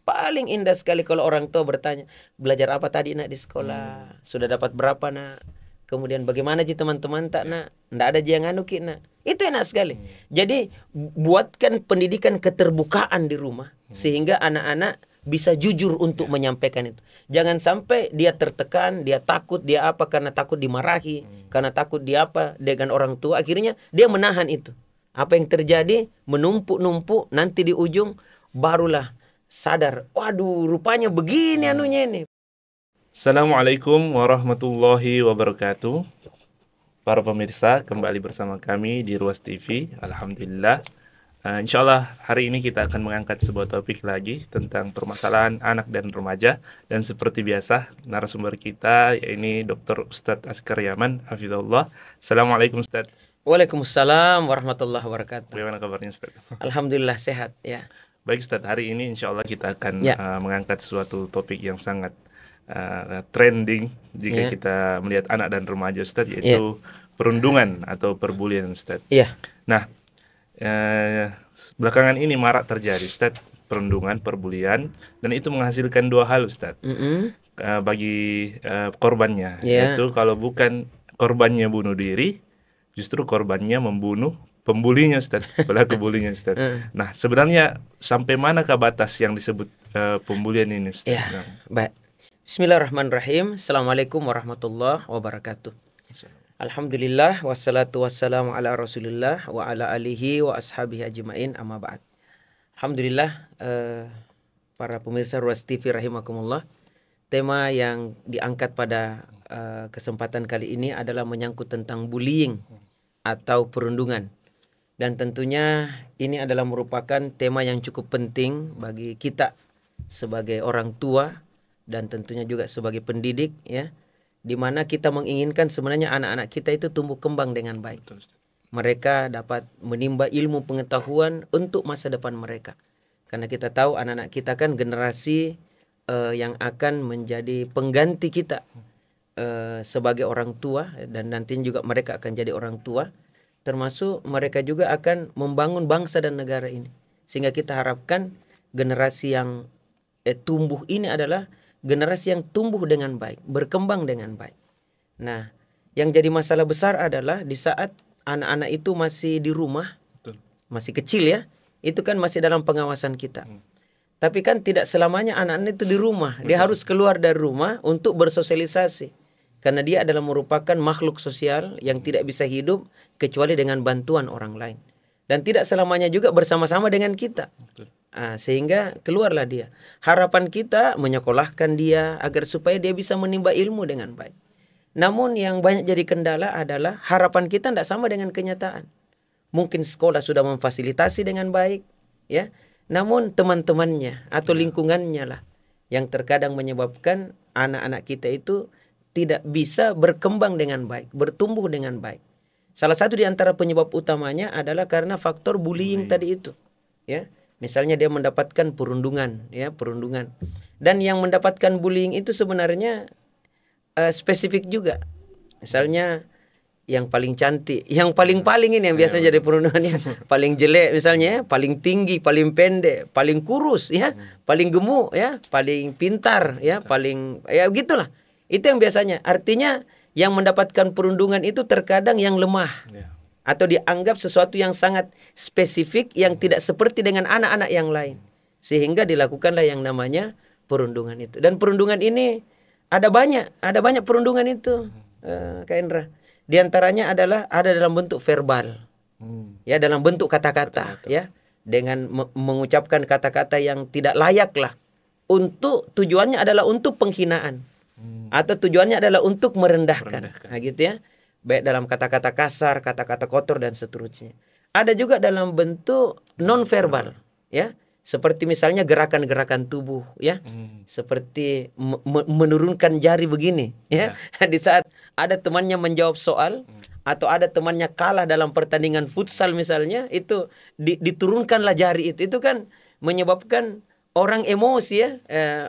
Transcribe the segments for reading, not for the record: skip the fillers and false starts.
Paling indah sekali kalau orang tua bertanya, belajar apa tadi nak di sekolah? Sudah dapat berapa nak? Kemudian bagaimana ji teman-teman tak nak? Ndak ada ji yang anu ki nak. Itu enak sekali. Jadi buatkan pendidikan keterbukaan di rumah sehingga anak-anak bisa jujur untuk menyampaikan itu. Jangan sampai dia tertekan, dia takut, dia apa karena takut dimarahi, karena takut dia apa dengan orang tua. Akhirnya dia menahan itu. Apa yang terjadi menumpuk-numpuk, nanti di ujung barulah sadar, waduh rupanya begini anunya ini. Assalamualaikum warahmatullahi wabarakatuh. Para pemirsa, kembali bersama kami di Ruas TV. Alhamdulillah. Insyaallah hari ini kita akan mengangkat sebuah topik lagi tentang permasalahan anak dan remaja. Dan seperti biasa, narasumber kita yaitu Dr. Ustadz Askar Yaman, hafizahullah. Assalamualaikum Ustadz. Waalaikumsalam warahmatullahi wabarakatuh. Bagaimana kabarnya Ustadz? Alhamdulillah sehat ya. Baik Ustadz, hari ini insyaallah kita akan mengangkat suatu topik yang sangat trending jika kita melihat anak dan remaja Ustadz, yaitu perundungan atau perbulian Ustadz. Nah, belakangan ini marak terjadi Ustadz, perundungan, perbulian, dan itu menghasilkan dua hal Ustadz bagi korbannya, yaitu kalau bukan korbannya bunuh diri, justru korbannya membunuh pembulinya Ustaz, pelaku bulinya Ustaz. Nah, sebenarnya sampai manakah batas yang disebut pembulian ini Ustaz? Baik. Bismillahirrahmanirrahim. Assalamualaikum warahmatullahi wabarakatuh. Alhamdulillah wassalatu wassalamu ala Rasulillah wa ala alihi wa ashabihi ajmain, amma ba'd. Alhamdulillah, para pemirsa Ruas TV rahimakumullah. Tema yang diangkat pada kesempatan kali ini adalah menyangkut tentang bullying atau perundungan. Dan tentunya ini adalah merupakan tema yang cukup penting bagi kita sebagai orang tua dan tentunya juga sebagai pendidik ya, di mana kita menginginkan sebenarnya anak-anak kita itu tumbuh kembang dengan baik. Mereka dapat menimba ilmu pengetahuan untuk masa depan mereka. Karena kita tahu anak-anak kita kan generasi yang akan menjadi pengganti kita sebagai orang tua, dan nantinya juga mereka akan jadi orang tua. Termasuk mereka juga akan membangun bangsa dan negara ini. Sehingga kita harapkan generasi yang tumbuh ini adalah generasi yang tumbuh dengan baik, berkembang dengan baik. Nah, yang jadi masalah besar adalah di saat anak-anak itu masih di rumah, masih kecil ya, itu kan masih dalam pengawasan kita. Tapi kan tidak selamanya anak-anak itu di rumah. Dia harus keluar dari rumah untuk bersosialisasi. Karena dia adalah merupakan makhluk sosial yang tidak bisa hidup kecuali dengan bantuan orang lain. Dan tidak selamanya juga bersama-sama dengan kita. Sehingga keluarlah dia. Harapan kita menyekolahkan dia agar supaya dia bisa menimba ilmu dengan baik. Namun yang banyak jadi kendala adalah harapan kita tidak sama dengan kenyataan. Mungkin sekolah sudah memfasilitasi dengan baik, ya. Namun teman-temannya atau lingkungannya lah yang terkadang menyebabkan anak-anak kita itu tidak bisa berkembang dengan baik, bertumbuh dengan baik. Salah satu di antara penyebab utamanya adalah karena faktor bullying tadi itu, ya. Misalnya dia mendapatkan perundungan, ya, perundungan. Dan yang mendapatkan bullying itu sebenarnya spesifik juga. Misalnya yang paling cantik, yang paling-paling ini yang biasa jadi perundungannya, paling jelek misalnya, paling tinggi, paling pendek, paling kurus, ya, paling gemuk, ya, paling pintar, ya, paling, ya gitulah. Itu yang biasanya. Artinya yang mendapatkan perundungan itu terkadang yang lemah. Atau dianggap sesuatu yang sangat spesifik yang tidak seperti dengan anak-anak yang lain. Sehingga dilakukanlah yang namanya perundungan itu. Dan perundungan ini ada banyak perundungan itu, Kak Indra. Di antaranya adalah ada dalam bentuk verbal. Ya, dalam bentuk kata-kata, ya. Dengan mengucapkan kata-kata yang tidak layak lah. Untuk tujuannya adalah untuk penghinaan. Atau tujuannya adalah untuk merendahkan. Nah, gitu ya. Baik dalam kata-kata kasar, kata-kata kotor dan seterusnya. Ada juga dalam bentuk non-verbal, ya. Seperti misalnya gerakan-gerakan tubuh, ya. Seperti menurunkan jari begini, ya. Di saat ada temannya menjawab soal atau ada temannya kalah dalam pertandingan futsal misalnya, itu diturunkanlah jari itu. Itu kan menyebabkan orang emosi, ya,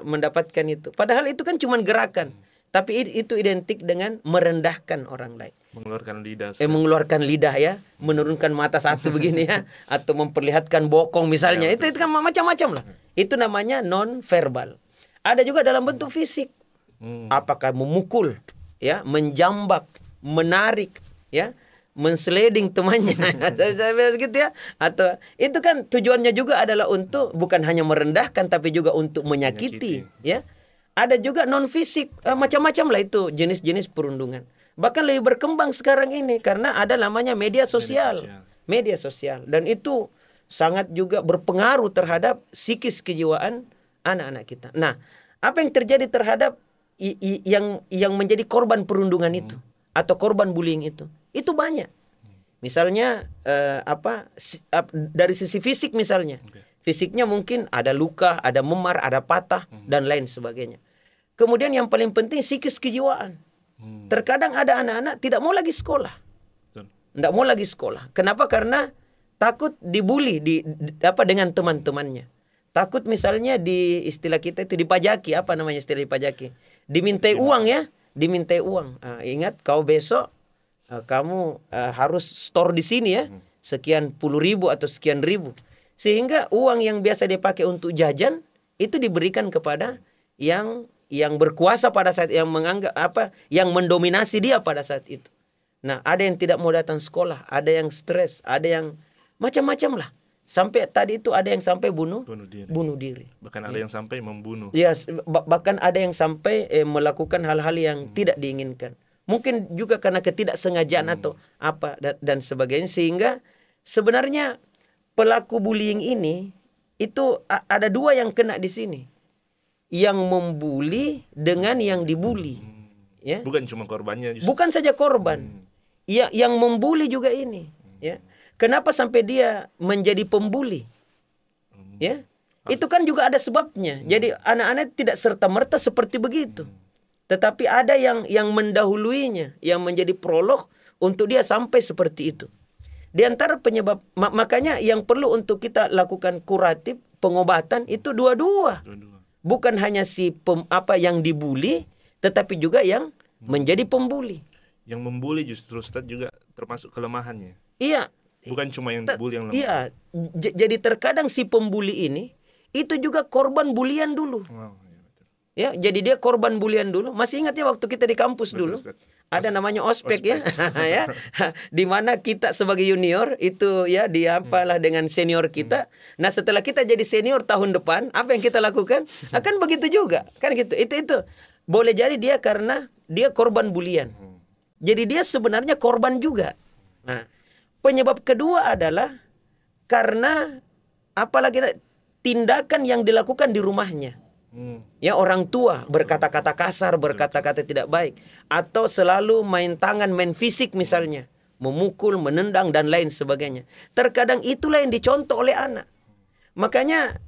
mendapatkan itu. Padahal itu kan cuma gerakan. Tapi itu identik dengan merendahkan orang lain. Mengeluarkan lidah. Mengeluarkan lidah, ya, menurunkan mata satu begini, ya, atau memperlihatkan bokong misalnya. Itu kan macam-macam lah. Itu namanya non verbal. Ada juga dalam bentuk fisik. Apakah memukul, ya, menjambak, menarik, ya, mensleding temannya, gitu ya. Atau itu kan tujuannya juga adalah untuk bukan hanya merendahkan tapi juga untuk menyakiti, ya. Ada juga non fisik, macam-macam lah itu jenis-jenis perundungan. Bahkan lebih berkembang sekarang ini karena ada namanya media sosial. Media sosial, dan itu sangat juga berpengaruh terhadap psikis kejiwaan anak-anak kita. Nah, apa yang terjadi terhadap yang menjadi korban perundungan itu atau korban bullying itu banyak. Misalnya dari sisi fisik misalnya. Fisiknya mungkin ada luka, ada memar, ada patah dan lain sebagainya. Kemudian yang paling penting psikis kejiwaan. Terkadang ada anak-anak tidak mau lagi sekolah. Tidak mau lagi sekolah. Kenapa? Karena takut dibully dengan teman-temannya. Takut misalnya istilah kita itu dipajaki. Apa namanya istilah dipajaki? Dimintai uang, ya. Dimintai uang. Ingat kau besok kamu harus store di sini, ya. Sekian puluh ribu atau sekian ribu. Sehingga uang yang biasa dipakai untuk jajan itu diberikan kepada yang berkuasa pada saat yang menganggap yang mendominasi dia pada saat itu. Nah, ada yang tidak mau datang sekolah, ada yang stres, ada yang macam-macam lah. Sampai tadi itu ada yang sampai bunuh diri. Bahkan ada yang sampai membunuh. Ya, bahkan ada yang sampai melakukan hal-hal yang tidak diinginkan. Mungkin juga karena ketidaksengajaan atau apa dan sebagainya, sehingga sebenarnya pelaku bullying ini itu ada dua yang kena di sini. Yang membuli dengan yang dibuli. Ya. Bukan cuma korbannya. Bukan saja korban. Ya, yang membuli juga ini, ya. Kenapa sampai dia menjadi pembuli? Ya. Itu kan juga ada sebabnya. Jadi anak-anak tidak serta-merta seperti begitu. Tetapi ada yang mendahuluinya, yang menjadi prolog untuk dia sampai seperti itu. Di antara penyebab, makanya yang perlu untuk kita lakukan kuratif, pengobatan itu dua-dua. Bukan hanya yang dibuli, tetapi juga yang menjadi pembuli. Yang membuli justru Ustaz juga termasuk kelemahannya. Iya. Bukan cuma yang dibuli yang lemah. Iya. Jadi terkadang si pembuli ini itu juga korban bulian dulu. Ya, jadi dia korban bulian dulu. Masih ingat ya waktu kita di kampus dulu? Ada namanya ospek, ya. Ya. Di mana kita sebagai junior itu ya diapalah dengan senior kita. Nah, setelah kita jadi senior tahun depan, apa yang kita lakukan? Akan begitu juga. Kan gitu. Itu. Boleh jadi dia karena dia korban bulian. Jadi dia sebenarnya korban juga. Nah, penyebab kedua adalah karena apalagi tindakan yang dilakukan di rumahnya. Ya, orang tua berkata-kata kasar, berkata-kata tidak baik, atau selalu main tangan, main fisik misalnya, memukul, menendang dan lain sebagainya. Terkadang itulah yang dicontoh oleh anak. Makanya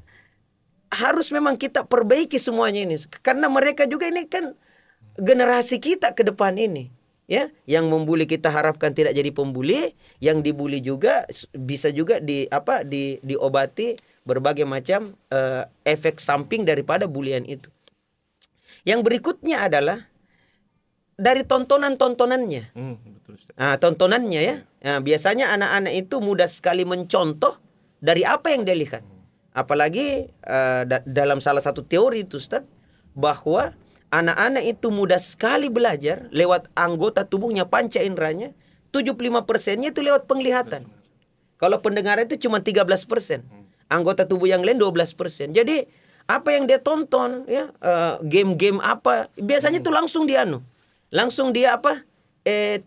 harus memang kita perbaiki semuanya ini, karena mereka juga ini kan generasi kita ke depan ini. Ya, yang membuli kita harapkan tidak jadi pembuli, yang dibuli juga bisa juga diobati berbagai macam efek samping daripada bulian itu. Yang berikutnya adalah dari tontonannya. Tontonannya, ya. Nah, biasanya anak-anak itu mudah sekali mencontoh dari apa yang dia lihat. Apalagi dalam salah satu teori itu, Ustaz, bahwa anak-anak itu mudah sekali belajar lewat anggota tubuhnya, panca inderanya. 75%-nya itu lewat penglihatan. Kalau pendengaran itu cuma 13%. Anggota tubuh yang lain 12%. Jadi apa yang dia tonton, ya, game-game apa, biasanya itu langsung dia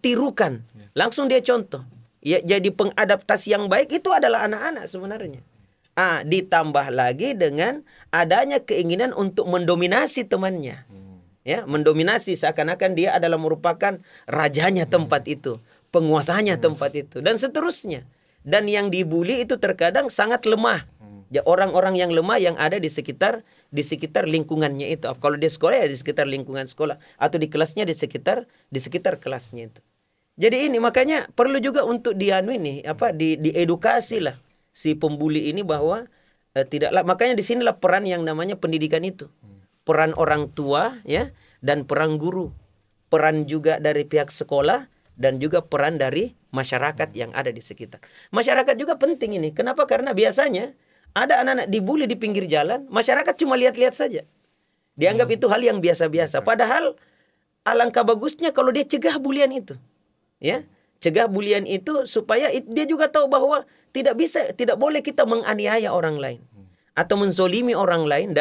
tirukan, langsung dia contoh. Ya, jadi pengadaptasi yang baik itu adalah anak-anak sebenarnya. Ditambah lagi dengan adanya keinginan untuk mendominasi temannya. Ya, mendominasi seakan-akan dia adalah merupakan rajanya tempat itu, penguasanya tempat itu, dan seterusnya. Dan yang dibuli itu terkadang sangat lemah. Ya, orang-orang yang lemah yang ada di sekitar lingkungannya itu. Kalau di sekolah ya di sekitar lingkungan sekolah, atau di kelasnya di sekitar kelasnya itu. Jadi ini makanya perlu juga untuk diedukasi lah si pembuli ini bahwa tidaklah, makanya di sinilah peran yang namanya pendidikan itu. Peran orang tua, ya, dan peran guru. Peran juga dari pihak sekolah dan juga peran dari masyarakat yang ada di sekitar. Masyarakat juga penting ini. Kenapa? Karena biasanya Ada anak-anak dibully di pinggir jalan, masyarakat cuma lihat-lihat saja. Dianggap itu hal yang biasa-biasa. Padahal alangkah bagusnya kalau dia cegah bulian itu. Ya, cegah bulian itu supaya dia juga tahu bahwa tidak boleh kita menganiaya orang lain atau menzolimi orang lain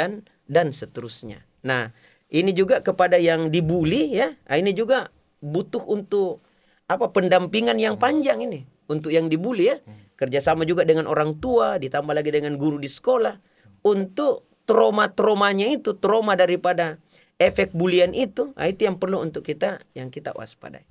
dan seterusnya. Nah, ini juga kepada yang dibully ya. Ini juga butuh untuk pendampingan yang panjang ini untuk yang dibully ya. Kerjasama juga dengan orang tua, ditambah lagi dengan guru di sekolah untuk trauma-traumanya itu, trauma daripada efek bulian itu, itu yang perlu untuk kita waspadai.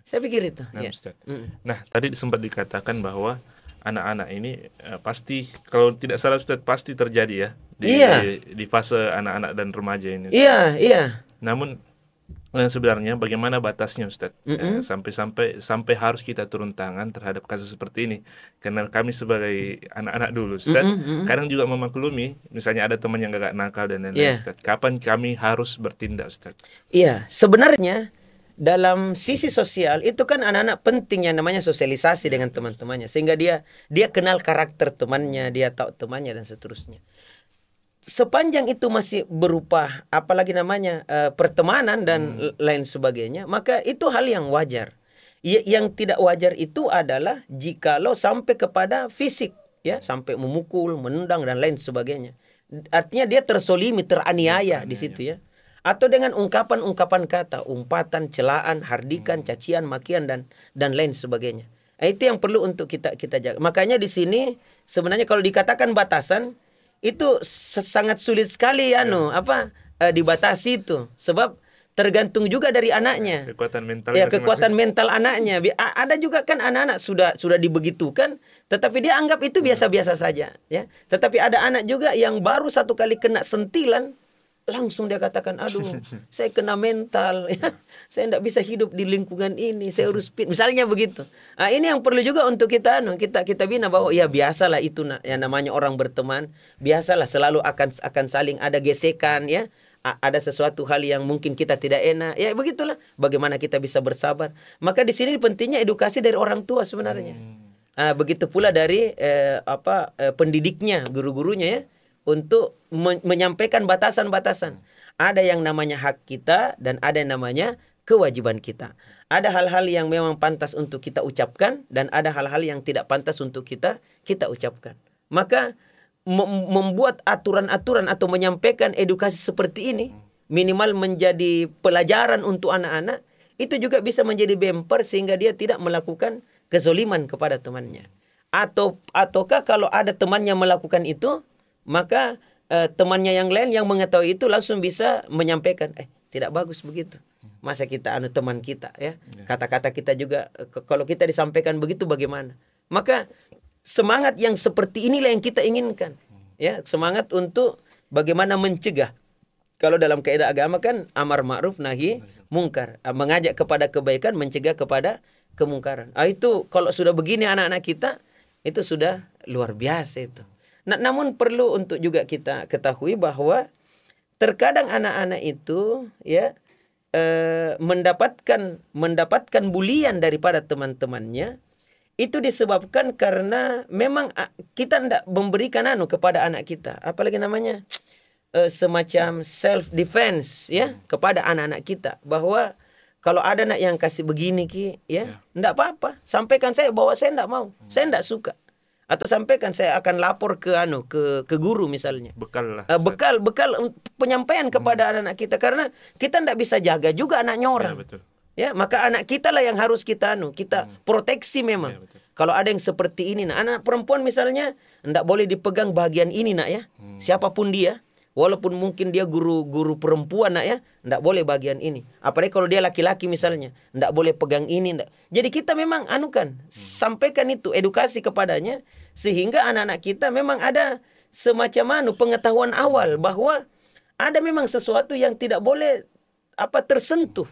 Saya pikir itu. Nah, Ya. Ustaz. Nah, tadi sempat dikatakan bahwa anak-anak ini pasti, kalau tidak salah Ustaz, pasti terjadi ya di fase anak-anak dan remaja ini. Iya. Namun sebenarnya bagaimana batasnya Ustaz? Sampai harus kita turun tangan terhadap kasus seperti ini. Karena kami sebagai anak-anak dulu Ustaz, kadang juga memaklumi misalnya ada teman yang agak nakal dan lain-lain Ustaz. Kapan kami harus bertindak Ustaz? Iya, sebenarnya dalam sisi sosial itu kan anak-anak penting yang namanya sosialisasi dengan teman-temannya, sehingga dia kenal karakter temannya, dia tahu temannya dan seterusnya. Sepanjang itu masih berupa apalagi namanya pertemanan dan lain sebagainya, maka itu hal yang wajar. Yang tidak wajar itu adalah jikalau sampai kepada fisik, ya, sampai memukul, menendang dan lain sebagainya. Artinya dia tersolimi, teraniaya di situ ya. Atau dengan ungkapan-ungkapan kata, umpatan, celaan, hardikan, cacian, makian dan lain sebagainya. Itu yang perlu untuk kita jaga. Makanya di sini sebenarnya kalau dikatakan batasan itu sangat sulit sekali dibatasi itu, sebab tergantung juga dari anaknya. Kekuatan mental. Ya, kekuatan mental anaknya. Ada juga kan anak-anak sudah dibegitukan, tetapi dia anggap itu biasa-biasa saja, ya. Tetapi ada anak juga yang baru satu kali kena sentilan, langsung dia katakan, aduh, saya kena mental, ya. Saya tidak bisa hidup di lingkungan ini, saya harus fit. Misalnya begitu. Nah, ini yang perlu juga untuk kita bina bahwa ya biasalah itu yang namanya orang berteman, biasalah selalu akan saling ada gesekan, ya. Ada sesuatu hal yang mungkin kita tidak enak, ya begitulah. Bagaimana kita bisa bersabar? Maka di sini pentingnya edukasi dari orang tua sebenarnya. Begitu pula dari pendidiknya, guru-gurunya ya, untuk menyampaikan batasan-batasan. Ada yang namanya hak kita dan ada yang namanya kewajiban kita. Ada hal-hal yang memang pantas untuk kita ucapkan dan ada hal-hal yang tidak pantas untuk kita ucapkan. Maka membuat aturan-aturan atau menyampaikan edukasi seperti ini minimal menjadi pelajaran untuk anak-anak, itu juga bisa menjadi bemper sehingga dia tidak melakukan kezoliman kepada temannya. Ataukah kalau ada temannya melakukan itu, maka temannya yang lain yang mengetahui itu langsung bisa menyampaikan, tidak bagus begitu. Masa kita teman kita, ya. Kata-kata kita juga kalau kita disampaikan begitu bagaimana? Maka semangat yang seperti inilah yang kita inginkan, ya. Semangat untuk bagaimana mencegah. Kalau dalam kaidah agama kan amar ma'ruf nahi mungkar, mengajak kepada kebaikan, mencegah kepada kemungkaran. Itu kalau sudah begini anak-anak kita, itu sudah luar biasa itu. Namun perlu untuk juga kita ketahui bahwa terkadang anak-anak itu ya mendapatkan bulian daripada teman-temannya, itu disebabkan karena memang kita tidak memberikan kepada anak kita, apalagi namanya semacam self defense ya kepada anak-anak kita, bahwa kalau ada anak yang kasih begini tidak apa-apa, sampaikan saya bahwa saya tidak mau, saya tidak suka. Atau sampaikan saya akan lapor ke guru misalnya. Bekal penyampaian kepada anak-anak kita, karena kita tidak bisa jaga juga anaknya orang. Ya, betul. Ya, maka anak kita lah yang harus kita proteksi memang. Ya, kalau ada yang seperti ini, anak perempuan misalnya tidak boleh dipegang bagian ini ya. Siapapun dia, walaupun mungkin dia guru perempuan ya, tidak boleh bagian ini. Apalagi kalau dia laki-laki misalnya, tidak boleh pegang ini. Jadi kita memang sampaikan itu, edukasi kepadanya, sehingga anak-anak kita memang ada semacam pengetahuan awal bahwa ada memang sesuatu yang tidak boleh tersentuh,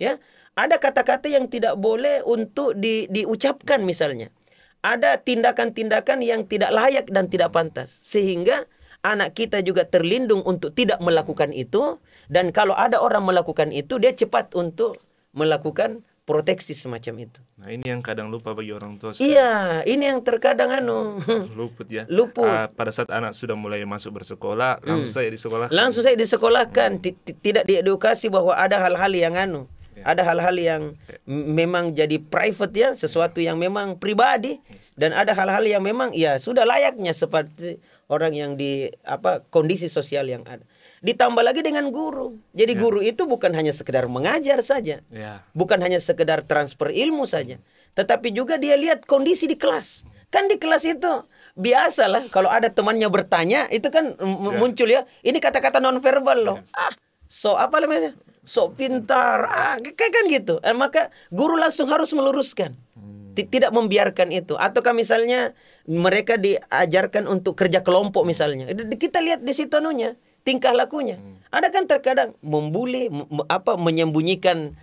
ya. Ada kata-kata yang tidak boleh untuk diucapkan misalnya. Ada tindakan-tindakan yang tidak layak dan tidak pantas, sehingga anak kita juga terlindung untuk tidak melakukan itu. Dan kalau ada orang melakukan itu, dia cepat untuk melakukan proteksi semacam itu. Nah, ini yang kadang lupa bagi orang tua. Iya, ini yang terkadang luput ya. Luput. Pada saat anak sudah mulai masuk bersekolah, langsung saya disekolahkan. Langsung saya disekolahkan, tidak diedukasi bahwa ada hal-hal yang ada hal-hal yang memang jadi private ya, sesuatu yang memang pribadi, dan ada hal-hal yang memang ya sudah layaknya seperti orang yang di kondisi sosial yang ada. Ditambah lagi dengan guru. Jadi guru itu bukan hanya sekedar mengajar saja. Bukan hanya sekedar transfer ilmu saja. Tetapi juga dia lihat kondisi di kelas. Kan di kelas itu biasalah kalau ada temannya bertanya, itu kan muncul ya. Ini kata-kata nonverbal loh. So apa namanya? So pintar. Kan gitu. Maka guru langsung harus meluruskan. Tidak membiarkan itu. Ataukah misalnya mereka diajarkan untuk kerja kelompok misalnya. Kita lihat di situ tingkah lakunya. Ada kan terkadang membuli, menyembunyikan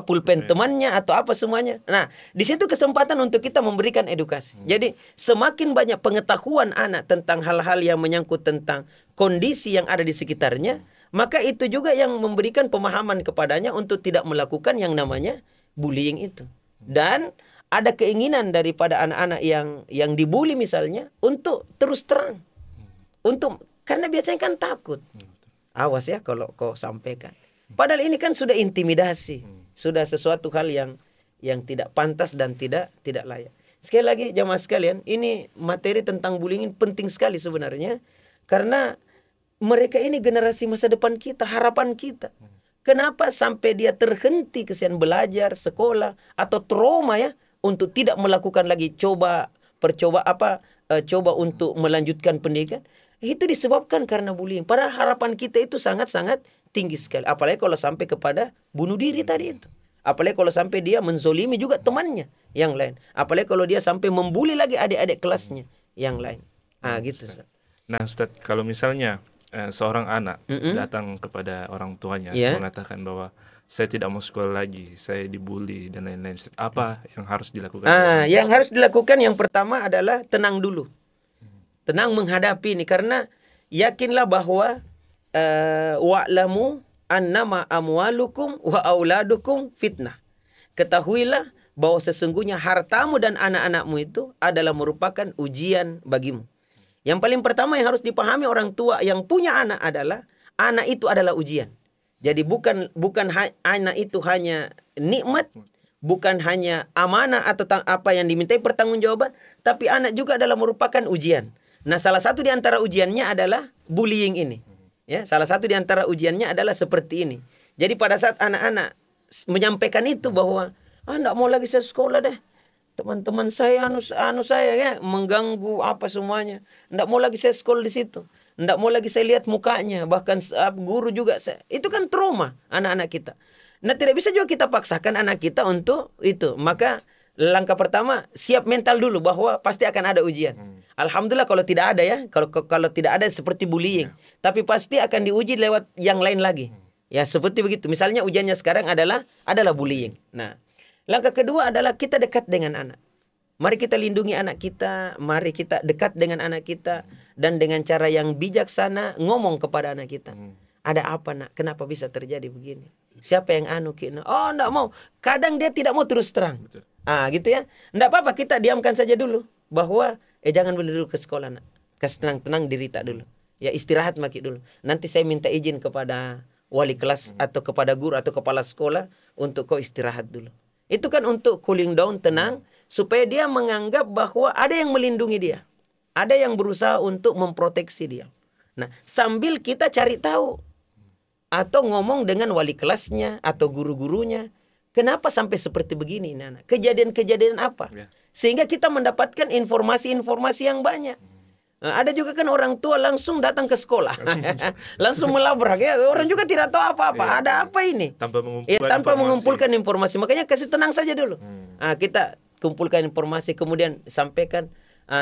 pulpen temannya atau apa semuanya. Nah, di situ kesempatan untuk kita memberikan edukasi. Jadi semakin banyak pengetahuan anak tentang hal-hal yang menyangkut tentang kondisi yang ada di sekitarnya, maka itu juga yang memberikan pemahaman kepadanya untuk tidak melakukan yang namanya bullying itu. Dan ada keinginan daripada anak-anak yang dibully misalnya untuk terus terang. Karena biasanya kan takut. Awas ya kalau kau sampaikan. Padahal ini kan sudah intimidasi. Sudah sesuatu hal yang tidak pantas dan tidak layak. Sekali lagi jamaah sekalian, ini materi tentang bullying ini penting sekali sebenarnya. Karena mereka ini generasi masa depan kita, harapan kita. Kenapa sampai dia terhenti kesian belajar, sekolah, atau trauma ya, untuk tidak melakukan lagi coba untuk melanjutkan pendidikan. Itu disebabkan karena bullying. Padahal harapan kita itu sangat-sangat tinggi sekali. Apalagi kalau sampai kepada bunuh diri tadi itu. Apalagi kalau sampai dia menzolimi juga temannya yang lain. Apalagi kalau dia sampai membuli lagi adik-adik kelasnya yang lain. Gitu. Ustaz. Nah Ustaz, kalau misalnya seorang anak datang kepada orang tuanya mengatakan bahwa saya tidak mau sekolah lagi, saya dibully dan lain-lain. Apa yang harus dilakukan? Yang harus dilakukan yang pertama adalah tenang dulu. Tenang menghadapi ini, karena yakinlah bahwa wa'lamu annama amwalukum wa auladukum fitnah. Ketahuilah bahwa sesungguhnya hartamu dan anak-anakmu itu adalah merupakan ujian bagimu. Yang paling pertama yang harus dipahami orang tua yang punya anak adalah anak itu adalah ujian. Jadi bukan anak itu hanya nikmat, bukan hanya amanah atau apa yang dimintai pertanggungjawaban, tapi anak juga adalah merupakan ujian. Nah, salah satu di antara ujiannya adalah bullying ini. Ya, salah satu di antara ujiannya adalah seperti ini. Jadi pada saat anak-anak menyampaikan itu bahwa enggak mau lagi saya sekolah deh. Teman-teman saya saya ya mengganggu apa semuanya. Enggak mau lagi saya sekolah di situ. Enggak mau lagi saya lihat mukanya, bahkan guru juga itu kan trauma anak-anak kita. Nah, tidak bisa juga kita paksakan anak kita untuk itu. Maka langkah pertama, siap mental dulu bahwa pasti akan ada ujian. Alhamdulillah kalau tidak ada ya, kalau tidak ada seperti bullying, tapi pasti akan diuji lewat yang lain lagi. Ya seperti begitu. Misalnya ujiannya sekarang adalah bullying. Nah, langkah kedua adalah kita dekat dengan anak. Mari kita lindungi anak kita, mari kita dekat dengan anak kita, dan dengan cara yang bijaksana ngomong kepada anak kita. Ada apa nak? Kenapa bisa terjadi begini? Siapa yang Oh, enggak mau. Kadang dia tidak mau terus terang. Betul. Gitu ya. Enggak apa-apa, kita diamkan saja dulu bahwa jangan dulu ke sekolah nak. Kasih tenang-tenang diri tak dulu. Ya istirahat maki dulu. Nanti saya minta izin kepada wali kelas atau kepada guru atau kepala sekolah untuk kau istirahat dulu. Itu kan untuk cooling down, tenang, supaya dia menganggap bahwa ada yang melindungi dia. Ada yang berusaha untuk memproteksi dia. Nah, sambil kita cari tahu atau ngomong dengan wali kelasnya atau guru-gurunya, kenapa sampai seperti begini anak? Kejadian-kejadian apa? Sehingga kita mendapatkan informasi-informasi yang banyak. Nah, ada juga kan orang tua langsung datang ke sekolah. Langsung melabrak ya. Orang juga tidak tahu apa-apa. Ada apa ini? Tanpa mengumpulkan informasi. Makanya kasih tenang saja dulu. Kita kumpulkan informasi, kemudian sampaikan.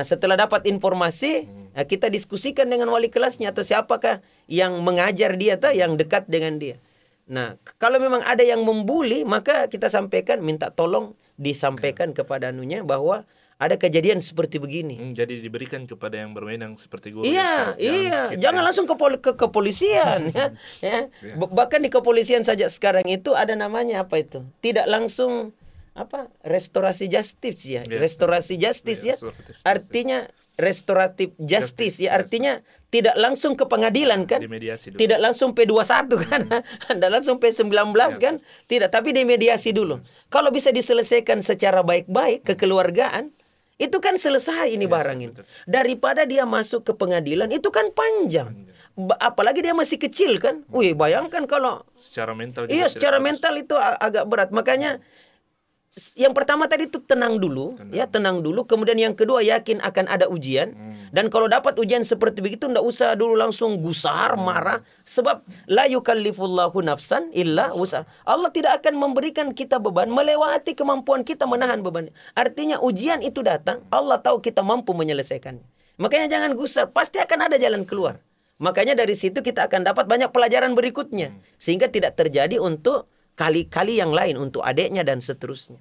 Setelah dapat informasi, kita diskusikan dengan wali kelasnya atau siapakah yang mengajar dia atau yang dekat dengan dia. Nah, kalau memang ada yang membuli, maka kita sampaikan, minta tolong disampaikan kepada anunya bahwa ada kejadian seperti begini. Jadi diberikan kepada yang berwenang seperti guru. Iya. Jangan langsung ke kepolisian. ya. Bahkan di kepolisian saja sekarang itu ada namanya apa itu? Tidak langsung restorasi justice ya, Ya. restorasi justice ya, restoratif justice. artinya restoratif justice ya, Justice. artinya tidak langsung ke pengadilan kan, Dimediasi dulu. tidak langsung P21 kan, tidak langsung P19 kan, tidak, tapi dimediasi dulu. Kalau bisa diselesaikan secara baik-baik kekeluargaan, itu kan selesai ini barang ini. betul. Daripada dia masuk ke pengadilan, itu kan panjang. Apalagi dia masih kecil kan. Wih, bayangkan kalau Secara mental juga iya, tidak secara bagus. mental itu agak berat. Makanya yang pertama tadi itu tenang dulu, ya tenang dulu. Kemudian yang kedua yakin akan ada ujian. Dan kalau dapat ujian seperti begitu, ndak usah dulu langsung gusar, marah. Sebab la yukallifullahu nafsan illa wus'aha. Allah tidak akan memberikan kita beban melewati kemampuan kita menahan beban. Artinya ujian itu datang, Allah tahu kita mampu menyelesaikannya. Makanya jangan gusar, pasti akan ada jalan keluar. Makanya dari situ kita akan dapat banyak pelajaran berikutnya. Sehingga tidak terjadi untuk kali-kali yang lain, untuk adiknya dan seterusnya.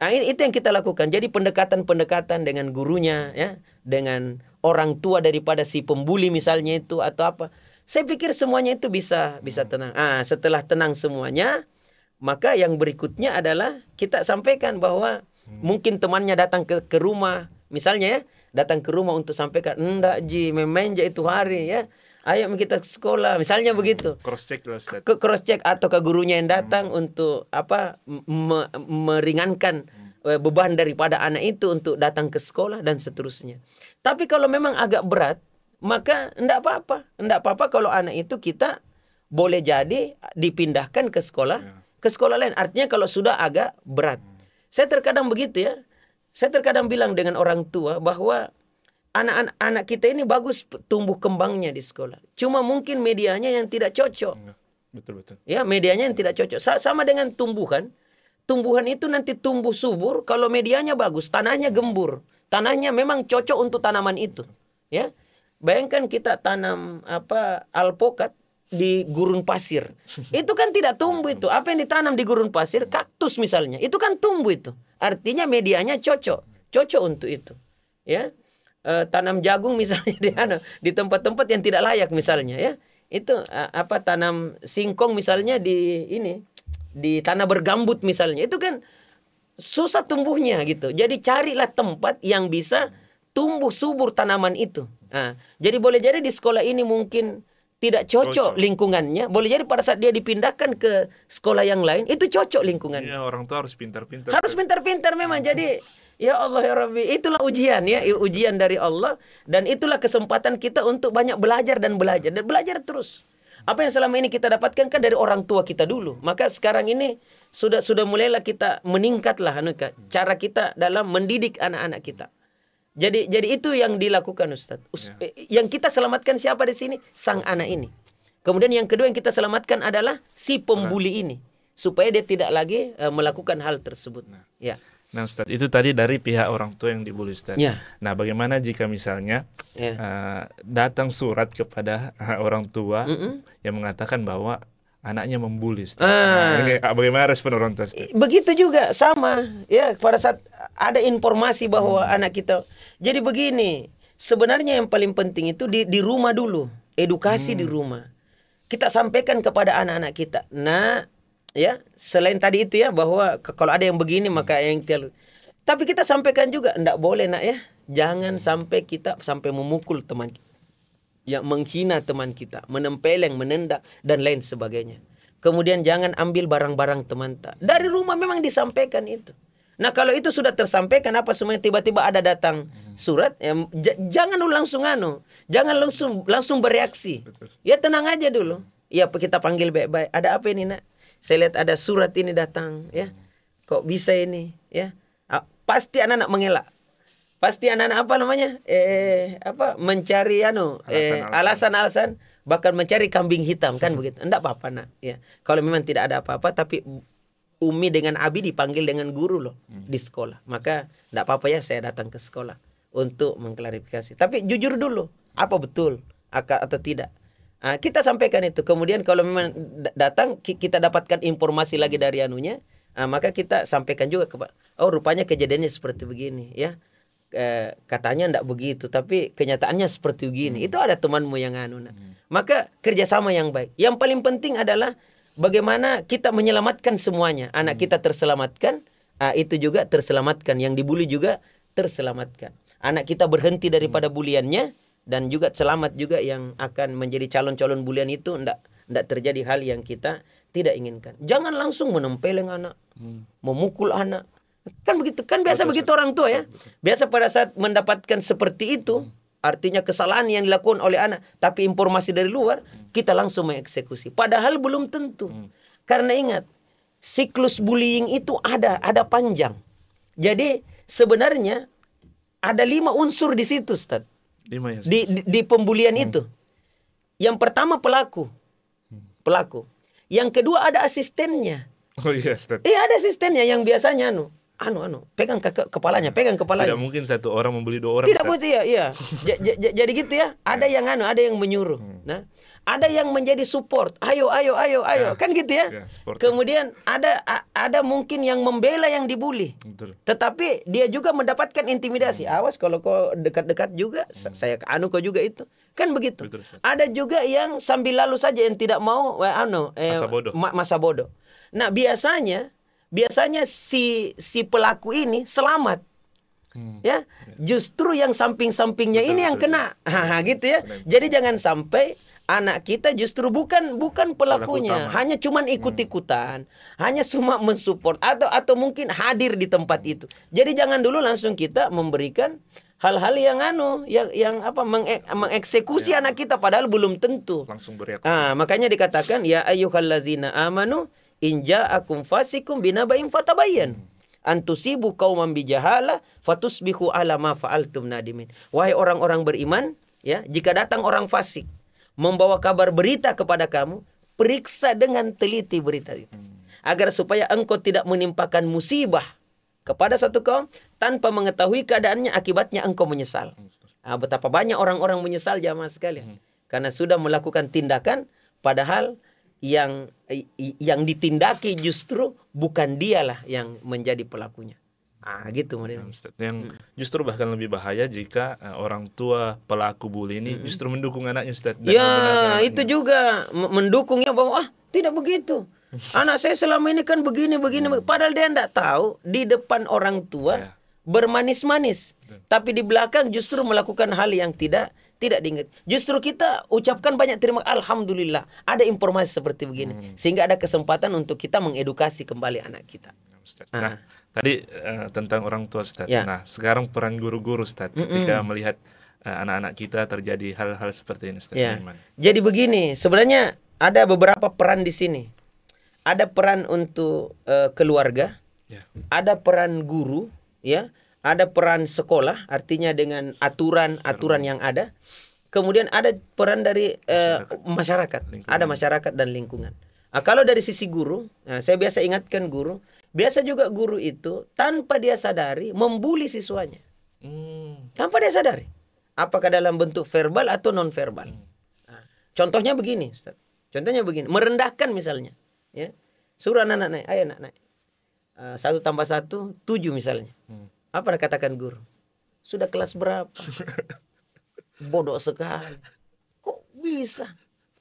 Nah, itu yang kita lakukan. Jadi pendekatan-pendekatan dengan gurunya, ya, dengan orang tua daripada si pembuli misalnya itu atau apa. Saya pikir semuanya itu bisa tenang. Setelah tenang semuanya, maka yang berikutnya adalah kita sampaikan bahwa mungkin temannya datang ke rumah, misalnya ya, datang ke rumah untuk sampaikan, enggak Ji, memenja itu hari ya. Ayo kita ke sekolah, misalnya begitu. Cross check loh Ustaz. Ke cross check atau ke gurunya yang datang untuk meringankan beban daripada anak itu untuk datang ke sekolah dan seterusnya. Tapi kalau memang agak berat, maka enggak apa-apa. Enggak apa-apa kalau anak itu kita boleh jadi dipindahkan ke sekolah lain. Artinya kalau sudah agak berat. Saya terkadang begitu ya. Saya terkadang bilang dengan orang tua bahwa anak kita ini bagus tumbuh kembangnya di sekolah. Cuma mungkin medianya yang tidak cocok. Betul-betul. Ya, medianya yang tidak cocok. Sama dengan tumbuhan. Tumbuhan itu nanti tumbuh subur kalau medianya bagus, tanahnya gembur. Tanahnya memang cocok untuk tanaman itu. Ya. Bayangkan kita tanam alpokat di gurun pasir. Itu kan tidak tumbuh itu. Apa yang ditanam di gurun pasir, kaktus misalnya, itu kan tumbuh itu. Artinya medianya cocok untuk itu. Ya. Tanam jagung misalnya di tempat-tempat yang tidak layak misalnya ya. Itu tanam singkong misalnya di tanah bergambut misalnya. Itu kan susah tumbuhnya gitu. Jadi carilah tempat yang bisa tumbuh subur tanaman itu. Jadi boleh jadi di sekolah ini mungkin tidak cocok lingkungannya. Boleh jadi pada saat dia dipindahkan ke sekolah yang lain itu cocok lingkungannya. Iya, orang tua harus pintar-pintar. Harus pintar-pintar memang. Jadi ya Allah ya Rabbi, itulah ujian ya, ujian dari Allah, dan itulah kesempatan kita untuk banyak belajar dan belajar terus. Apa yang selama ini kita dapatkan kan dari orang tua kita dulu. Maka sekarang ini sudah mulailah kita meningkatlah cara kita dalam mendidik anak-anak kita. Jadi itu yang dilakukan Ustaz. Yang kita selamatkan siapa di sini? Sang anak ini. Kemudian yang kedua yang kita selamatkan adalah si pembuli ini, supaya dia tidak lagi melakukan hal tersebut. Ya. Nah Ustadz, itu tadi dari pihak orang tua yang dibully Ustadz. Ya. Nah bagaimana jika misalnya datang surat kepada orang tua yang mengatakan bahwa anaknya membuli Ustadz. Bagaimana respon orang tua Ustadz? Begitu juga sama ya, pada saat ada informasi bahwa anak kita. Jadi begini, sebenarnya yang paling penting itu di rumah dulu, edukasi di rumah. Kita sampaikan kepada anak-anak kita. Nah, ya, selain tadi itu ya, bahwa kalau ada yang begini maka yang tapi kita sampaikan juga, enggak boleh nak ya, jangan sampai kita memukul teman kita, ya, menghina teman kita, menempeleng, menendak dan lain sebagainya. Kemudian jangan ambil barang-barang teman tak. Dari rumah memang disampaikan itu. Nah kalau itu sudah tersampaikan apa semuanya, tiba-tiba ada datang surat, ya, jangan langsung jangan langsung bereaksi. Ya tenang aja dulu. Ya kita panggil baik-baik. Ada apa ini nak? Saya lihat ada surat ini datang, ya. Kok bisa ini, ya? Pasti anak-anak mengelak. Pasti anak-anak mencari alasan-alasan, bahkan mencari kambing hitam kan begitu. Enggak apa-apa nak, ya. Kalau memang tidak ada apa-apa, tapi Umi dengan Abi dipanggil dengan guru loh di sekolah. Maka enggak apa-apa ya saya datang ke sekolah untuk mengklarifikasi. Tapi jujur dulu, apa betul atau tidak. Kita sampaikan itu. Kemudian kalau memang datang kita dapatkan informasi lagi dari anunya, maka kita sampaikan juga kepada, oh rupanya kejadiannya seperti begini ya. Katanya enggak begitu, tapi kenyataannya seperti begini. Itu ada temanmu yang Maka kerjasama yang baik. Yang paling penting adalah bagaimana kita menyelamatkan semuanya. Anak kita terselamatkan, itu juga terselamatkan, yang dibully juga terselamatkan. Anak kita berhenti daripada buliannya, dan juga selamat juga yang akan menjadi calon-calon bulian itu ndak terjadi hal yang kita tidak inginkan. Jangan langsung menempeleng anak, memukul anak. Kan begitu, kan biasa begitu orang tua ya. Biasa pada saat mendapatkan seperti itu, artinya kesalahan yang dilakukan oleh anak, tapi informasi dari luar, kita langsung mengeksekusi. Padahal belum tentu. Karena ingat, siklus bullying itu ada panjang. Jadi sebenarnya ada 5 unsur di situ, Ustaz. 5 ya, Ustaz. Di pembulian itu. Yang pertama pelaku. Yang kedua ada asistennya. Oh iya, Ustaz. Ada asistennya yang biasanya pegang kepalanya. Tidak mungkin satu orang membuli 2 orang. Tidak mungkin, iya. Jadi gitu ya. Ada yang ada yang menyuruh. Nah, ada yang menjadi support. Ayo. Kan gitu ya. Kemudian ada mungkin yang membela yang dibully. Betul. Tetapi dia juga mendapatkan intimidasi. Awas kalau kau dekat-dekat juga, saya kau juga itu. Kan begitu. Betul, ada juga yang sambil lalu saja, yang tidak mau masa bodoh. Nah, biasanya si pelaku ini selamat. Ya, justru yang samping-sampingnya ini yang kena. Gitu ya. Jadi jangan sampai anak kita justru bukan pelakunya, hanya cuman ikut-ikutan, hanya cuma mensupport atau mungkin hadir di tempat itu. Jadi jangan dulu langsung kita memberikan hal-hal yang mengeksekusi anak kita, padahal belum tentu langsung bereaksi. Makanya dikatakan ya ayyuhallazina amanu in ja'akum fasikum binaba'in fatabayyan antusibu qauman bijahala fatusbihu ala ma fa'altum nadimin. Wahai orang-orang beriman, ya, jika datang orang fasik membawa kabar berita kepada kamu, periksa dengan teliti berita itu, agar supaya engkau tidak menimpakan musibah kepada satu kaum tanpa mengetahui keadaannya, akibatnya engkau menyesal. Betapa banyak orang-orang menyesal, jamaah sekalian, karena sudah melakukan tindakan padahal yang ditindaki justru bukan dialah yang menjadi pelakunya. Gitu modelnya. Yang justru bahkan lebih bahaya jika orang tua pelaku bully ini justru mendukung anaknya, Ustaz. Ya, itu juga mendukungnya bahwa tidak begitu. Anak saya selama ini kan begini. Padahal dia tidak tahu di depan orang tua bermanis-manis, tapi di belakang justru melakukan hal yang tidak diingat. Justru kita ucapkan banyak terima kasih, alhamdulillah ada informasi seperti begini, sehingga ada kesempatan untuk kita mengedukasi kembali anak kita. Nah, tadi tentang orang tua, Ustaz. Nah, sekarang peran guru-guru, Ustaz, ketika melihat anak-anak kita terjadi hal-hal seperti ini, Ustaz. Jadi begini, sebenarnya ada beberapa peran di sini. Ada peran untuk keluarga, ada peran guru, ya, ada peran sekolah, artinya dengan aturan yang ada. Kemudian ada peran dari masyarakat, ada masyarakat dan lingkungan. Kalau dari sisi guru, saya biasa ingatkan guru. Biasa juga guru itu tanpa dia sadari membuli siswanya. Tanpa dia sadari. Apakah dalam bentuk verbal atau non verbal. Contohnya begini, Ustaz. Merendahkan misalnya, ya. Suruh anak-anak naik, ayo anak naik. 1 tambah 1 7 misalnya. Apa katakan guru? Sudah kelas berapa? Bodoh sekali. Kok bisa?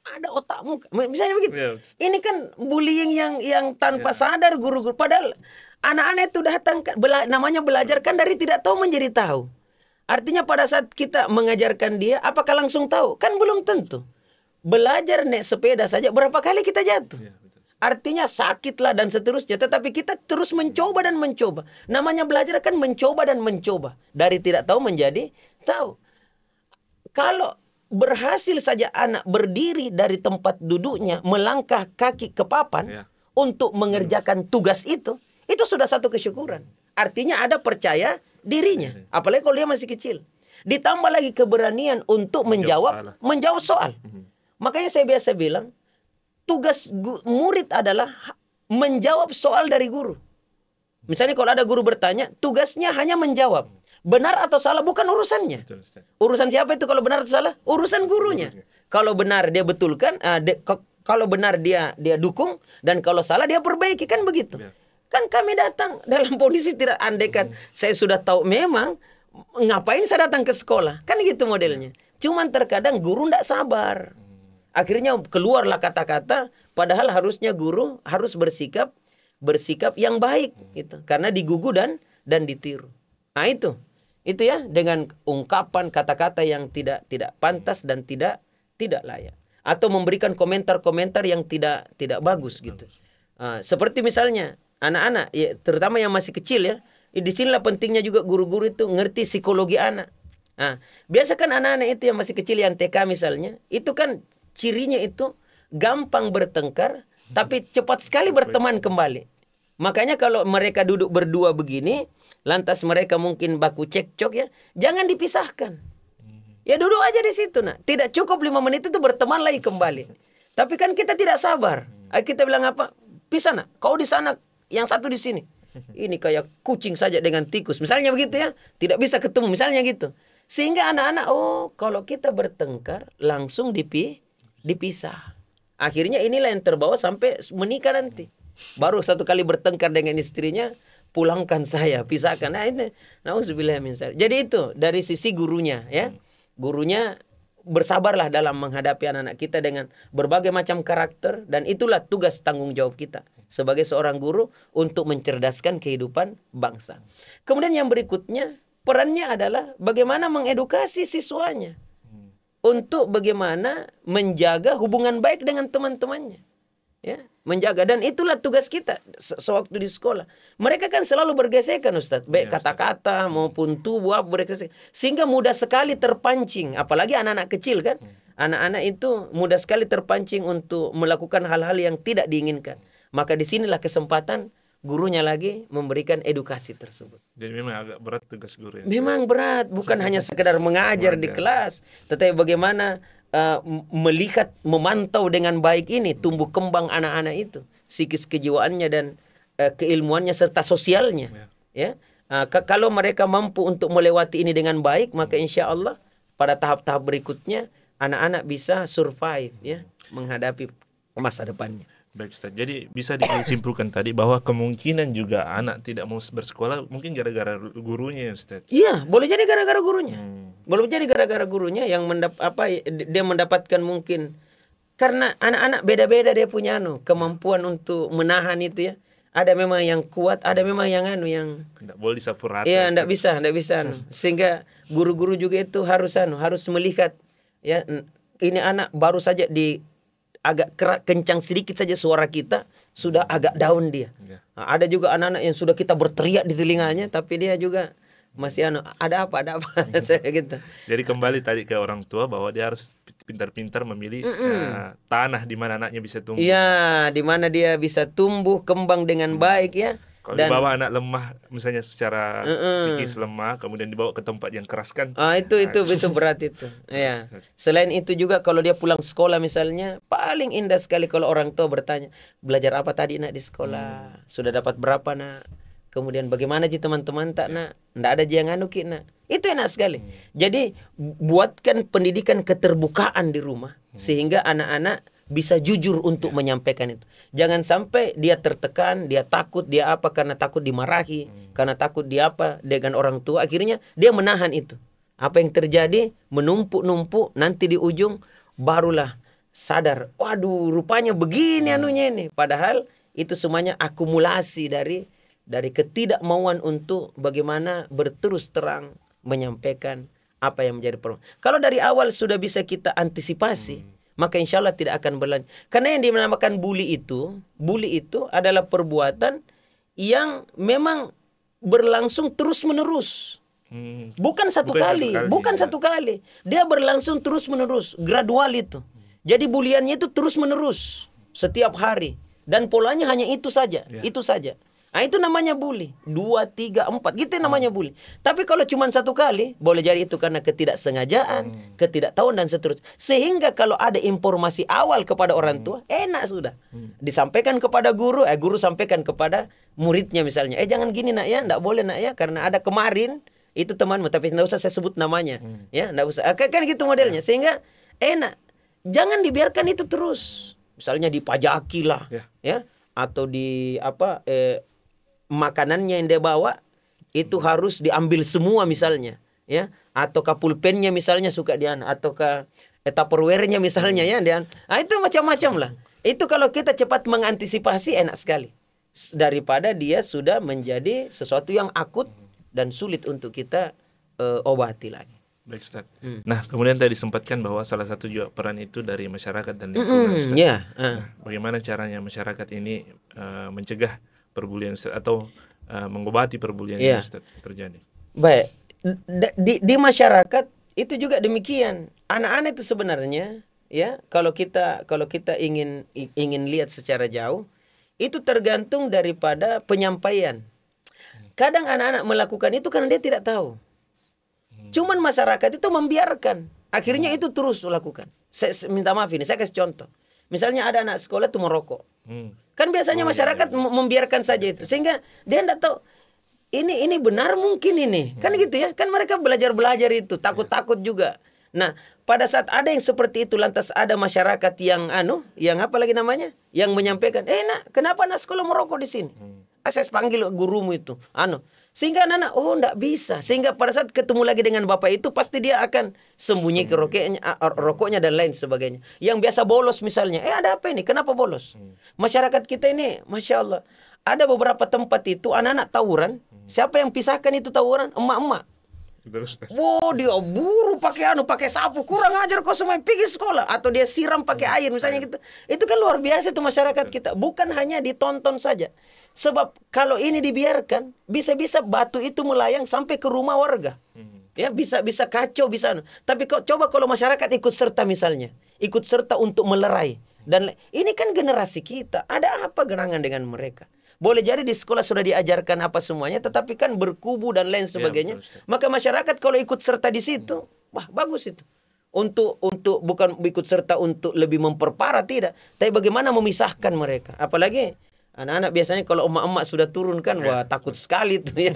Ada otakmu, misalnya begitu. Ini kan bullying yang tanpa sadar guru-guru. Padahal anak-anak itu datang, namanya belajar kan dari tidak tahu menjadi tahu. Artinya pada saat kita mengajarkan dia, apakah langsung tahu? Kan belum tentu. Belajar naik sepeda saja berapa kali kita jatuh. Artinya sakitlah dan seterusnya. Tetapi kita terus mencoba dan mencoba. Namanya belajar kan mencoba dan mencoba. Dari tidak tahu menjadi tahu. Kalau berhasil saja anak berdiri dari tempat duduknya, melangkah kaki ke papan untuk mengerjakan tugas itu sudah satu kesyukuran. Artinya ada percaya dirinya. Apalagi kalau dia masih kecil. Ditambah lagi keberanian untuk menjawab soal. Makanya saya biasa bilang, tugas murid adalah menjawab soal dari guru. Misalnya kalau ada guru bertanya, tugasnya hanya menjawab. Benar atau salah bukan urusannya. Urusan siapa itu kalau benar atau salah? Urusan gurunya. Kalau benar dia betulkan, kalau benar dia dukung, dan kalau salah dia perbaiki, kan begitu. Kan kami datang dalam kondisi tidak andaikan saya sudah tahu memang, ngapain saya datang ke sekolah? Kan gitu modelnya. Cuman terkadang guru tidak sabar. Akhirnya keluarlah kata-kata, padahal harusnya guru harus bersikap bersikap yang baik gitu. Karena digugu dan ditiru. Nah itu ya, dengan ungkapan kata-kata yang tidak pantas dan tidak layak, atau memberikan komentar-komentar yang tidak bagus gitu. Seperti misalnya anak-anak ya, terutama yang masih kecil ya, di sinilah pentingnya juga guru-guru itu ngerti psikologi anak. Biasa kan anak-anak itu yang masih kecil, yang TK misalnya, itu kan cirinya itu gampang bertengkar tapi cepat sekali berteman kembali. Makanya kalau mereka duduk berdua begini, lantas mereka mungkin baku cekcok ya, jangan dipisahkan. Ya duduk aja di situ nak. Tidak cukup 5 menit itu berteman lagi kembali. Tapi kan kita tidak sabar. Kita bilang apa? Pisah nak. Kau di sana, yang satu di sini. Ini kayak kucing saja dengan tikus. Misalnya begitu ya. Tidak bisa ketemu. Misalnya gitu. Sehingga anak-anak, kalau kita bertengkar langsung dipisah. Akhirnya inilah yang terbawa sampai menikah nanti. Baru satu kali bertengkar dengan istrinya, pulangkan saya, pisahkan. Nah ini, nauzubillah min dzalik. Jadi itu dari sisi gurunya ya. Gurunya bersabarlah dalam menghadapi anak-anak kita dengan berbagai macam karakter, dan itulah tugas tanggung jawab kita sebagai seorang guru untuk mencerdaskan kehidupan bangsa. Kemudian yang berikutnya, perannya adalah bagaimana mengedukasi siswanya untuk bagaimana menjaga hubungan baik dengan teman-temannya. Ya, menjaga, dan itulah tugas kita sewaktu di sekolah. Mereka kan selalu bergesekan Ustadz, baik kata-kata maupun tubuh bergesekan, sehingga mudah sekali terpancing, apalagi anak-anak kecil kan. Anak-anak itu mudah sekali terpancing untuk melakukan hal-hal yang tidak diinginkan. Maka disinilah kesempatan gurunya lagi memberikan edukasi tersebut. Jadi memang agak berat tugas guru ya. Memang berat, bukan hanya sekedar mengajar di kelas, tetapi bagaimana melihat, memantau dengan baik ini tumbuh kembang anak-anak itu, psikis kejiwaannya dan keilmuannya serta sosialnya. Ya, kalau mereka mampu untuk melewati ini dengan baik, maka insya Allah pada tahap-tahap berikutnya anak-anak bisa survive ya, menghadapi masa depannya. Baik Ustaz, jadi bisa disimpulkan tadi bahwa kemungkinan juga anak tidak mau bersekolah mungkin gara-gara gurunya ya Ustaz. Iya, boleh jadi gara-gara gurunya. Boleh jadi gara-gara gurunya yang dia mendapatkan mungkin, karena anak-anak beda-beda dia punya kemampuan untuk menahan itu ya. Ada memang yang kuat, ada memang yang yang enggak boleh disapu rata. Iya, enggak bisa. Sehingga guru-guru juga itu harus melihat ya, ini anak baru saja agak kencang sedikit saja suara kita, sudah agak down dia. Ada juga anak-anak yang sudah kita berteriak di telinganya, tapi dia juga masih ada apa saya gitu. Jadi kembali tadi ke orang tua bahwa dia harus pintar-pintar memilih tanah di mana anaknya bisa tumbuh. Iya, di mana dia bisa tumbuh kembang dengan baik ya. Kalau dibawa anak lemah, misalnya secara psikis lemah, kemudian dibawa ke tempat yang keras kan? Itu berat itu. Ya. Selain itu juga kalau dia pulang sekolah misalnya, paling indah sekali kalau orang tua bertanya, belajar apa tadi nak di sekolah? Sudah dapat berapa nak? Kemudian bagaimana sih teman-teman tak nak? Nggak ada yang nak? Itu enak sekali. Jadi buatkan pendidikan keterbukaan di rumah, sehingga anak-anak bisa jujur untuk menyampaikan itu. Jangan sampai dia tertekan, dia takut, dia apa karena takut dimarahi, karena takut dia apa dengan orang tua, akhirnya dia menahan itu. Apa yang terjadi menumpuk-numpuk, nanti di ujung barulah sadar, waduh rupanya begini anunya ini. Padahal itu semuanya akumulasi dari ketidakmauan untuk bagaimana berterus terang menyampaikan apa yang menjadi problem. Kalau dari awal sudah bisa kita antisipasi, maka insya Allah tidak akan berlanjut. Karena yang dinamakan bully itu adalah perbuatan yang memang berlangsung terus-menerus. Bukan satu kali. Dia berlangsung terus-menerus, gradual itu. Jadi buliannya itu terus-menerus setiap hari, dan polanya hanya itu saja, itu saja. Nah, itu namanya bully. 2, 3, 4 gitu namanya bully. Tapi kalau cuma satu kali, boleh jadi itu karena ketidaksengajaan, ketidaktahuan dan seterusnya. Sehingga kalau ada informasi awal kepada orang tua, enak sudah. Disampaikan kepada guru, guru sampaikan kepada muridnya misalnya. Jangan gini nak ya, enggak boleh nak ya, karena ada kemarin itu temanmu, tapi enggak usah saya sebut namanya. Ya, enggak usah. Kan gitu modelnya. Sehingga enak. Jangan dibiarkan itu terus. Misalnya dipajaki lah, ya, atau di makanannya yang dia bawa itu harus diambil semua misalnya, ya, atau pulpennya misalnya suka dia, atau tupperware-nya misalnya ya dia. Itu macam-macam lah. Itu kalau kita cepat mengantisipasi enak sekali. daripada dia sudah menjadi sesuatu yang akut dan sulit untuk kita obati lagi. Baik, Ustaz. Nah, kemudian tadi disempatkan bahwa salah satu juga peran itu dari masyarakat dan lingkungan, Ustaz. Nah, bagaimana caranya masyarakat ini mencegah perbulian, Ustaz, atau mengobati perbulian yang Ustaz terjadi? Baik, di masyarakat itu juga demikian. Anak-anak itu sebenarnya ya, kalau kita ingin lihat secara jauh, itu tergantung daripada penyampaian. Kadang anak-anak melakukan itu karena dia tidak tahu. Cuman masyarakat itu membiarkan. Akhirnya itu terus melakukan. Saya minta maaf ini, saya kasih contoh. Misalnya ada anak sekolah itu merokok. Kan biasanya masyarakat membiarkan saja itu. Sehingga dia tidak tahu, ini benar mungkin ini. Kan gitu ya. Kan mereka belajar itu, takut-takut juga. Nah, pada saat ada yang seperti itu, lantas ada masyarakat yang yang apa lagi namanya? Yang menyampaikan, nak, kenapa anak sekolah merokok di sini? Saya panggil gurumu itu. Sehingga anak-anak, enggak bisa. Sehingga pada saat ketemu lagi dengan bapak itu, pasti dia akan sembunyi ke rokoknya dan lain sebagainya. Yang biasa bolos misalnya, ada apa ini? Kenapa bolos? Masyarakat kita ini, Masya Allah, ada beberapa tempat itu anak-anak tawuran. Siapa yang pisahkan itu tawuran? Emak-emak. Dia buru pakai sapu, kurang ajar kau semua, pergi sekolah, atau dia siram pakai air misalnya gitu. Itu kan luar biasa itu masyarakat kita. Bukan hanya ditonton saja. Sebab kalau ini dibiarkan, bisa-bisa batu itu melayang sampai ke rumah warga. Ya, bisa kacau, bisa. Tapi coba kalau masyarakat ikut serta misalnya, ikut serta untuk melerai. Dan ini kan generasi kita, ada apa gerangan dengan mereka? Boleh jadi di sekolah sudah diajarkan apa semuanya, tetapi kan berkubu dan lain sebagainya. Maka masyarakat kalau ikut serta di situ, wah bagus itu. Untuk bukan ikut serta untuk lebih memperparah, tidak. Tapi bagaimana memisahkan mereka. Apalagi anak-anak biasanya kalau emak-emak sudah turun kan, wah takut sekali tuh ya.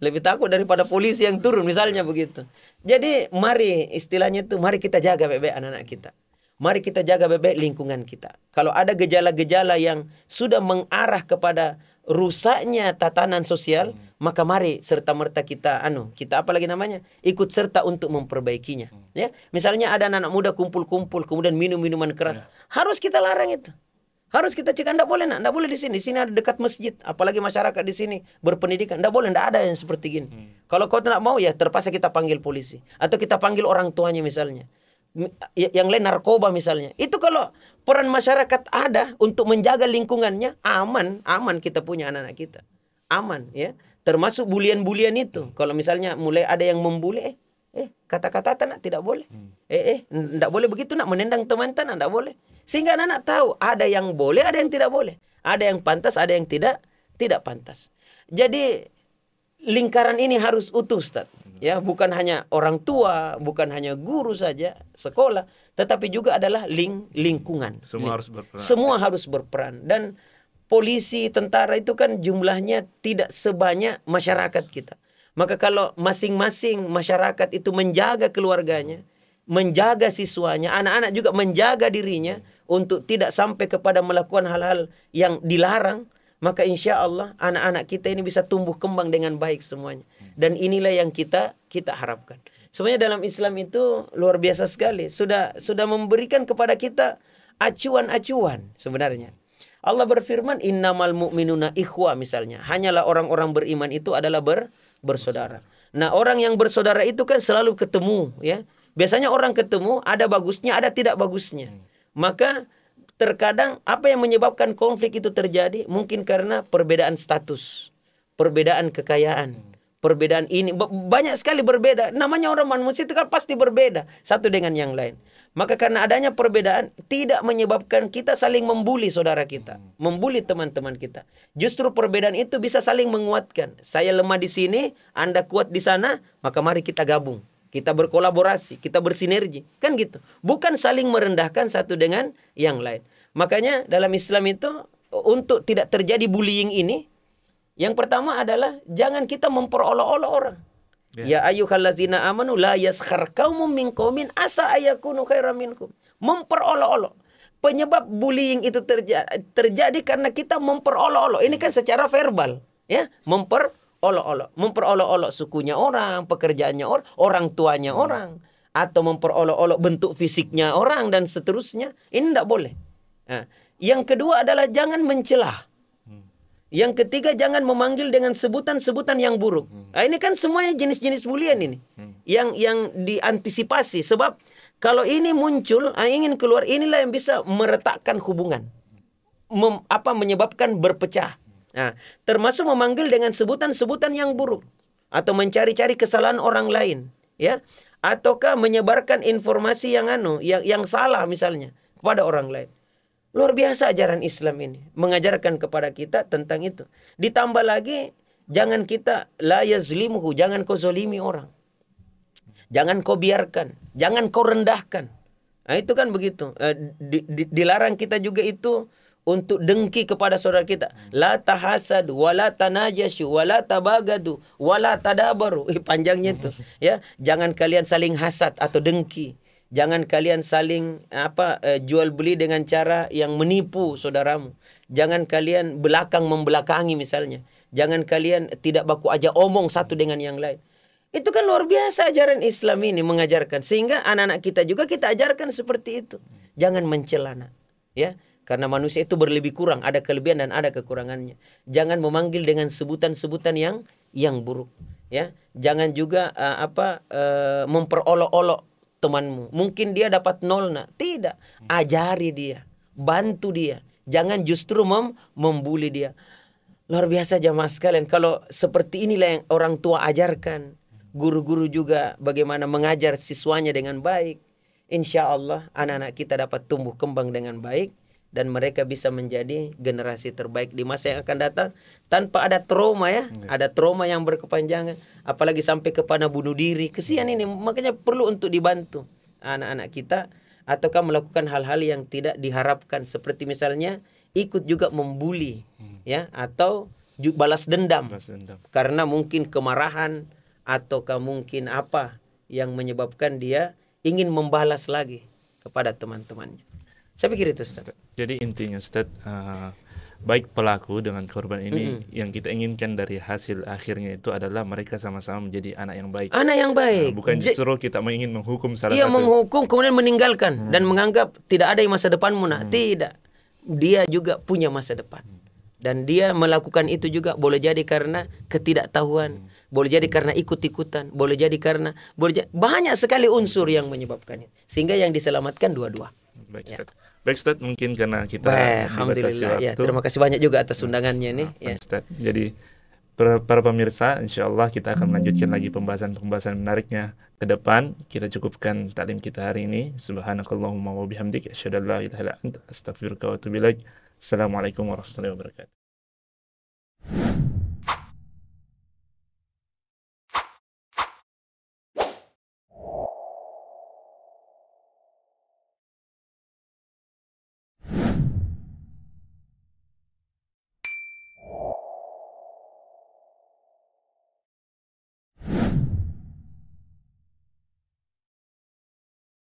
Lebih takut daripada polisi yang turun misalnya begitu. Jadi mari istilahnya itu, mari kita jaga baik-baik anak-anak kita. Mari kita jaga baik-baik lingkungan kita. Kalau ada gejala-gejala yang sudah mengarah kepada rusaknya tatanan sosial, maka mari serta-merta kita apa lagi namanya? Ikut serta untuk memperbaikinya. Ya, misalnya ada anak muda kumpul-kumpul kemudian minum minuman keras, harus kita larang itu. Harus kita cegah, enggak boleh nak, enggak boleh di sini. Di sini ada dekat masjid, apalagi masyarakat di sini berpendidikan. Enggak boleh, enggak ada yang seperti gini. Kalau kau tidak mau ya terpaksa kita panggil polisi atau kita panggil orang tuanya misalnya. Yang lain narkoba misalnya. Itu kalau peran masyarakat ada untuk menjaga lingkungannya, aman kita punya anak-anak kita. Aman ya. Termasuk bulian-bulian itu. Kalau misalnya mulai ada yang membuli, kata-kata nak tidak boleh. Enggak boleh begitu nak, menendang teman tanah enggak boleh. Sehingga anak-anak tahu ada yang boleh, ada yang tidak boleh. Ada yang pantas, ada yang tidak pantas. Jadi lingkaran ini harus utuh, Ustaz. Ya, bukan hanya orang tua, bukan hanya guru saja, sekolah, tetapi juga adalah lingkungan. Semua harus berperan. Semua harus berperan. Dan polisi, tentara itu kan jumlahnya tidak sebanyak masyarakat kita. Maka kalau masing-masing masyarakat itu menjaga keluarganya, menjaga siswanya, anak-anak juga menjaga dirinya untuk tidak sampai kepada melakukan hal-hal yang dilarang, maka insya Allah anak-anak kita ini bisa tumbuh kembang dengan baik semuanya. Dan inilah yang kita harapkan. Sebenarnya dalam Islam itu luar biasa sekali. Sudah memberikan kepada kita acuan-acuan sebenarnya. Allah berfirman, innamal mu'minuna ikhwa misalnya. Hanyalah orang-orang beriman itu adalah bersaudara. Nah, orang yang bersaudara itu kan selalu ketemu ya. Biasanya orang ketemu ada bagusnya, ada tidak bagusnya. Maka terkadang apa yang menyebabkan konflik itu terjadi mungkin karena perbedaan status, perbedaan kekayaan, perbedaan ini banyak sekali berbeda. Namanya orang manusia itu kan pasti berbeda satu dengan yang lain. Maka karena adanya perbedaan tidak menyebabkan kita saling membuli saudara kita, membuli teman-teman kita. Justru perbedaan itu bisa saling menguatkan. Saya lemah di sini, Anda kuat di sana, maka mari kita gabung. Kita berkolaborasi, kita bersinergi. Kan gitu. Bukan saling merendahkan satu dengan yang lain. Makanya dalam Islam itu untuk tidak terjadi bullying ini, yang pertama adalah jangan kita memperolok-olok orang. Ya ayyuhallazina amanu la yaskhar qaumun min qaumin asa ayakunu khairan minkum. Memperolok-olok. Penyebab bullying itu terjadi karena kita memperolok-olok. Ini kan secara verbal, ya, memperolok-olok sukunya orang, pekerjaannya orang tuanya orang, atau memperolok-olok bentuk fisiknya orang dan seterusnya. Ini tidak boleh. Nah, yang kedua adalah jangan mencelah. Yang ketiga, jangan memanggil dengan sebutan-sebutan yang buruk. Nah, ini kan semuanya jenis-jenis bulian ini. Yang diantisipasi. Sebab kalau ini muncul, ingin keluar, inilah yang bisa meretakkan hubungan. Menyebabkan berpecah. Nah, termasuk memanggil dengan sebutan-sebutan yang buruk. Atau mencari-cari kesalahan orang lain. Ya, ataukah menyebarkan informasi yang salah misalnya kepada orang lain. Luar biasa ajaran Islam ini mengajarkan kepada kita tentang itu. Ditambah lagi, jangan kita la yazlimuhu, jangan kau zolimi orang. Jangan kau biarkan, jangan kau rendahkan. Nah, itu kan begitu. Dilarang kita juga itu untuk dengki kepada saudara kita. La tahasadu, wala tanajashu, wala tabagadu, wala tadabaru. Panjangnya itu. Ya, jangan kalian saling hasad atau dengki. Jangan kalian saling jual beli dengan cara yang menipu saudaramu. Jangan kalian belakang membelakangi misalnya. Jangan kalian tidak baku aja omong satu dengan yang lain. Itu kan luar biasa ajaran Islam ini mengajarkan. Sehingga anak-anak kita juga kita ajarkan seperti itu. Jangan mencela, ya. Karena manusia itu berlebih kurang, ada kelebihan dan ada kekurangannya. Jangan memanggil dengan sebutan-sebutan yang buruk, ya. Jangan juga memperolok-olok temanmu. Mungkin dia dapat 0, tidak. Ajari dia, bantu dia. Jangan justru membuli dia. Luar biasa jamaah sekalian. Kalau seperti inilah yang orang tua ajarkan, guru-guru juga bagaimana mengajar siswanya dengan baik, insya Allah anak-anak kita dapat tumbuh kembang dengan baik dan mereka bisa menjadi generasi terbaik di masa yang akan datang tanpa ada trauma, ya. Ada trauma yang berkepanjangan, apalagi sampai kepada bunuh diri. Kesian ini, makanya perlu untuk dibantu anak-anak kita ataukah melakukan hal-hal yang tidak diharapkan seperti misalnya ikut juga membuli, ya, atau balas dendam. Karena mungkin kemarahan ataukah mungkin apa yang menyebabkan dia ingin membalas lagi kepada teman-temannya. Saya pikir itu, Ustaz. Jadi intinya, Ustaz, baik pelaku dengan korban ini yang kita inginkan dari hasil akhirnya itu adalah mereka sama-sama menjadi anak yang baik. Anak yang baik. Bukan justru kita ingin menghukum salah satu. Iya, menghukum kemudian meninggalkan dan menganggap tidak ada yang masa depanmu, Tidak. Dia juga punya masa depan. Dan dia melakukan itu juga boleh jadi karena ketidaktahuan, boleh jadi karena ikut-ikutan, boleh jadi karena banyak sekali unsur yang menyebabkannya. Sehingga yang diselamatkan dua-dua. Baik, Ustaz. Baik, Ustaz, mungkin karena kita alhamdulillah, ya, terima kasih banyak juga atas undangannya nih, ya. Ustaz. Jadi para pemirsa, insyaallah kita akan melanjutkan lagi pembahasan menariknya ke depan. Kita cukupkan taklim kita hari ini. Subhanakallahumma wa bihamdik, asyhadu an la ilaha illa anta, astaghfiruka wa atubu ilaik. Assalamualaikum warahmatullahi wabarakatuh.